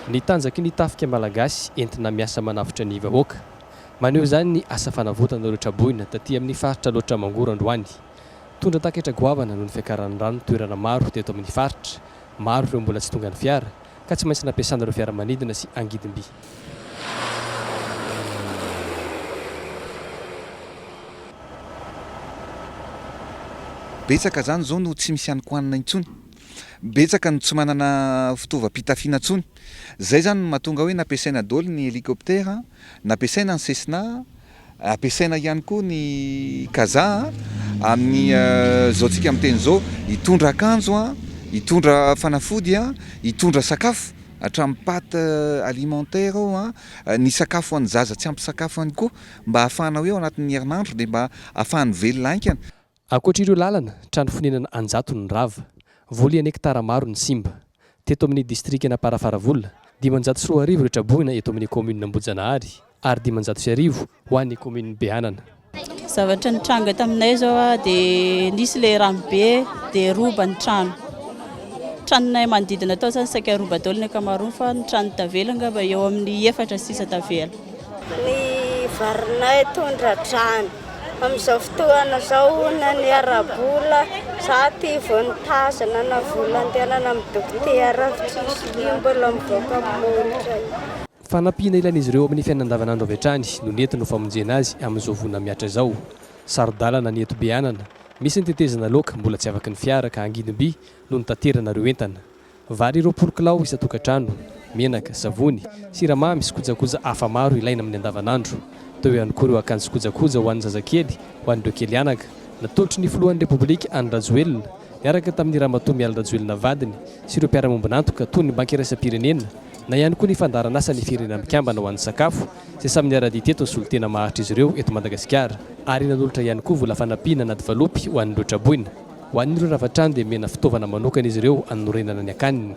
Ny tanjaky ny tafika malagasy entina miasa manavitra ny vahoaka. Maneho izany ny asa fanavotana loatra boina taty amin'ny faritra loatra mangoro androany. Tondra taketra goavana noho ny fiakaran'ny rano toerana maro teto amin'ny faritra. Maro ireo mbola tsy tonga ny fiara ka tsy maintsy nampiasana ireo fiaramanidina sy angidimby. Betsaka zany zao no tsy misy ankoanina intsony. Betsaka no tsy manana fitaovam-pitafiana intsony. Zay zany mahatonga hoe nampiasaina daholo ny hélicoptère, nampiasaina ny Cessna, ampiasaina ihany koa ny kaza amin'ny zao tsika amin'ny teny zao hitondra akanjo, hitondra fanafody, hitondra sakafo hatramin'ny patte alimentaire ao, ny sakafo an'ny zaza tsy ampy sakafo ihany koa mba ahafahana hoe ao anatin'ny herinandro dia mba ahafahany velona ainkana. Ankoatr'ireo lalana, trano fonenana anjato ny rava, voaliany hektara maro ny simba. Teto amin'ny distrikena Parafaravola, 510 rehetra boina eto amin'ny commune Ambohijanahary ary 510 ho an'ny commune Behanana. Zavatra nitranga taminay zao dia nisy le rano be dia roba ny trano. Tranonay manodidina tao zany saika roba daholo ny ankamaroany fa ny trano tavela angamba eo amin'ny 4-6 tavela. Ny varinay tondra trano. Amin'izao fotoana zao na ny arabola za ty voanitazana na volan-tenana amin'ny dokotera tsy mbola mivoaka monitra. Fanampiana ilain'izy ireo amin'ny fiainana andavanandro avy hatrany no nentina famonjena azy amin'izao vona miatra izao. Sarodalana ny eto Behanana, misy ny tetezana loaka mbola tsy afaka ny fiara ka angidimby no nitaterana ireo entana. Vary 20 kilao isa-tokantrano, menaka, savony, siramamy sy kojakoja hafa maro ilaina amin'ny andavanandro. Teo ihany koa ireo akanjo kojakoja ho an'ny zazakely, ho an'ireo kely anaka. Natolotry ny filohan'ny Repoblika Anny Rajoelina, niaraka tamin'ny Ramatoa Miala Rajoelina vadiny sy ireo mpiara-mombonantoka toy ny banky iraisam-pirenena, na ihany koa ny fandaran'asa ny firenena mikambana ho an'ny sakafo, izay samy niara-dia teto ny solotena maharitra izy ireo eto Madagasikara. Ary nanolotra ihany koa vola fanampiana anaty valopy ho an'ny loatra boina. Ho an'ireo ravatrano dia mena fitaovana manokana izy ireo anorenana ny akaniny.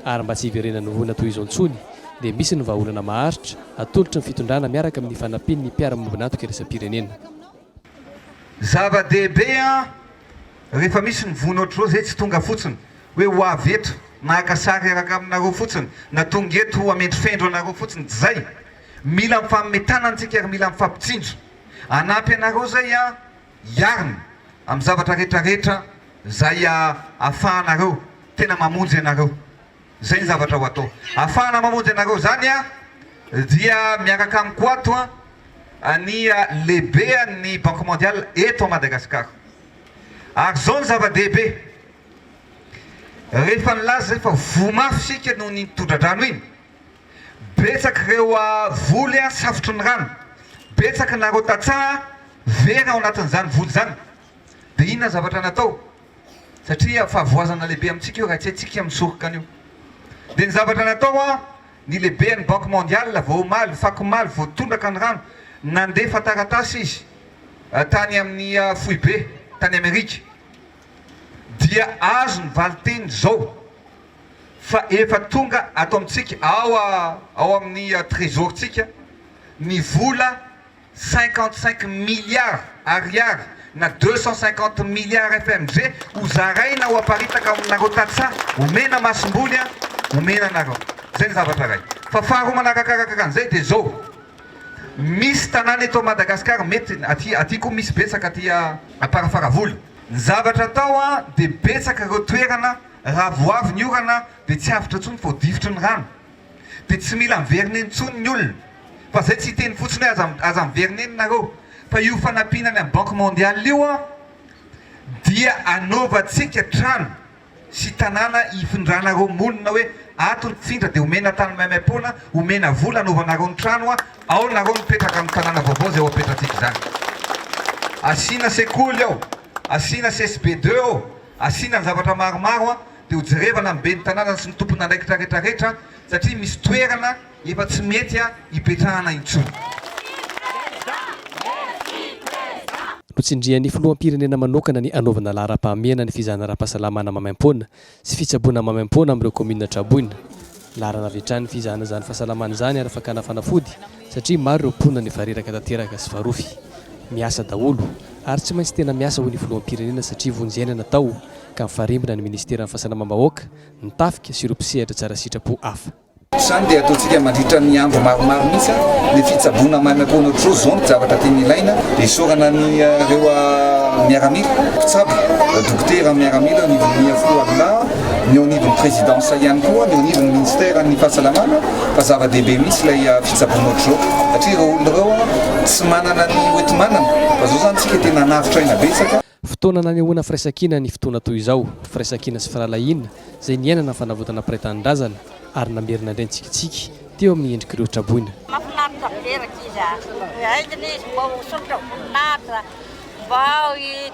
Ary mba tsy hiverenana voana toy izao intsony, dia misy ny vahaolana maharitra atolotry ny fitondrana miaraka amin'ny fanampian'ny mpiara-mombonantoka iraisam-pirenena. Zava-dehibe rehefa misy ny voana ohatr'izao zay tsy tonga fotsiny hoe ho avy eto naka sary araka aminareo fotsiny na tonga eto ametry fendro anareo fotsiny zay mila mifammetana antsika ary mila mifampitsinjo anampy anareo zay iarina amin'ny zavatra rehetrarehetra zay ahafahanareo tena mamonjy anareo. Zay ny zavatra ho atao ahafahana mamonjy anareo zany dia miaraka amin'ny koato ny lehibe ny Banque mondiale eto Madagasikara. Ary zao ny zava-dehibe rehefa nilaza zay fa vomafy sika noho ny tondra-drano iny, betsaka ireo voly safotry ny rano, betsaka nareo tatsaha vera ao anatin'izany voly zany. Dia inona zavatra natao satria fahavoazana lehibe amintsika io raha tsy haitsika misoroka an'io. Dia ny zavatra natao ny lehibe ny Banque mondiale vao omaly fakomaly vao tondraka ny rano nandefa taratasy izy tany amin'ny fohy be tany Amerika, dia azo ny valiteny zao fa efa tonga ato amintsika ao amin'ny trésortsika ny vola 55 milliards ariary na 250 milliards FMG ho zaraina ho aparitaka aminareo tatsa omena masom-boly omena anareo. Zay ny zavatra ray. Fa faharoa manarakarakaka an'izay dia zao misy tanàna eto Madagasikara mety aty koa misy betsaka aty Parafaravola. Ny zavatra atao dia betsaka ireo toerana raha voavy ny orana dia tsy avitra intsony fa hodifitry ny rano, dia tsy mila miverina intsony ny olona. Fa zay tsy teny fotsiny hoe aza miverina eny nareo, fa io fanampinany amin'ny Banque mondiale io dia anaovantsika trano sy tanàna ifindranareo monina hoe ato ny tsindra dia omena tany maimaim-poana, omena vola anaovanareo ny trano ao nareo mipetraka amin'ny tanàna vaovao zay ho apetratsika zany. Asiana sekoly ao, asiana CSB2 ao, asiana ny zavatra maromaro dia ho jerevana amin'ny be ny tanàna sy ny tompona andraikitra rehetrarehetra satria misy toerana efa tsy mety hipetrahana intsony. Notsindrian'ny filoham-pirenena manokana ny anaovana laharam-pahamehana ny fizahana ara-pahasalamana mamaim-poana sy fitsaboana mamaim-poana amin'ireo commune Traboina. Laharana avy hatrany fizahana izany fahasalamana izany ary fakana fanafody satria maro ireo mponina ny vareraka tanteraka sy farofy. Miasa daholo ary tsy maintsy tena miasa ho ny filoham-pirenena satria vonjena natao ka mifarimbina ny ministera ny fahasalamam-bahoaka, ny tafika sy ireo mpisehatra tsara sitrapo hafa. Zany dia ataontsika mandritra ny andro maromaro mihitsy ny fitsaboana maimako ohatro zao ny zavatra tiany ilaina dia isorana ny reo miaramila mpitsabo dokotera miaramila ny miafo alina ny ao anivon'ny présidence ihany koa ny ao anivon'ny ministère ny fahasalamana fa zava-dehibe mihitsy ilay fitsaboana ohatro zao satria ireo olona ireo tsy manana ny oeti-manana fa zao zany tsika tena navitra aina betsaka. Fotoana nanehoana firaisankina ny fotoana toy izao, firaisankina sy firalahiana izay niainana fanavotana piraitandrazana ary namerina indray tsikitsiky teo amin'ny endrik'ireo traboina. Mahafinaritra beraka izy haingana izy mba hosotra voninahitra mba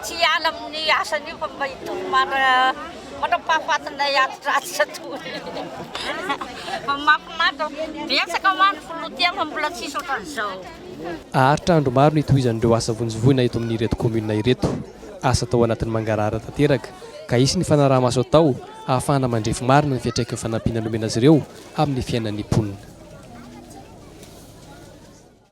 tsy hiala amin'ny asany io fa mba hitony mandrapahafatana hiatitratrisa toy fa mahafinaritra betsaka mano filotia fa mbola tsisy ohatran'izao. Aharitra andro maro ny tohizan'ireo asa vonjivoina eto amin'ny ireto komuna ireto, asa tao anatin'ny mangarahara tanteraka ka isy ny fanaraha-maso atao ahafahana mandrefy marina ny fiantraikan'ny fanampiana nomena azy ireo amin'ny fiainan'ny mponina.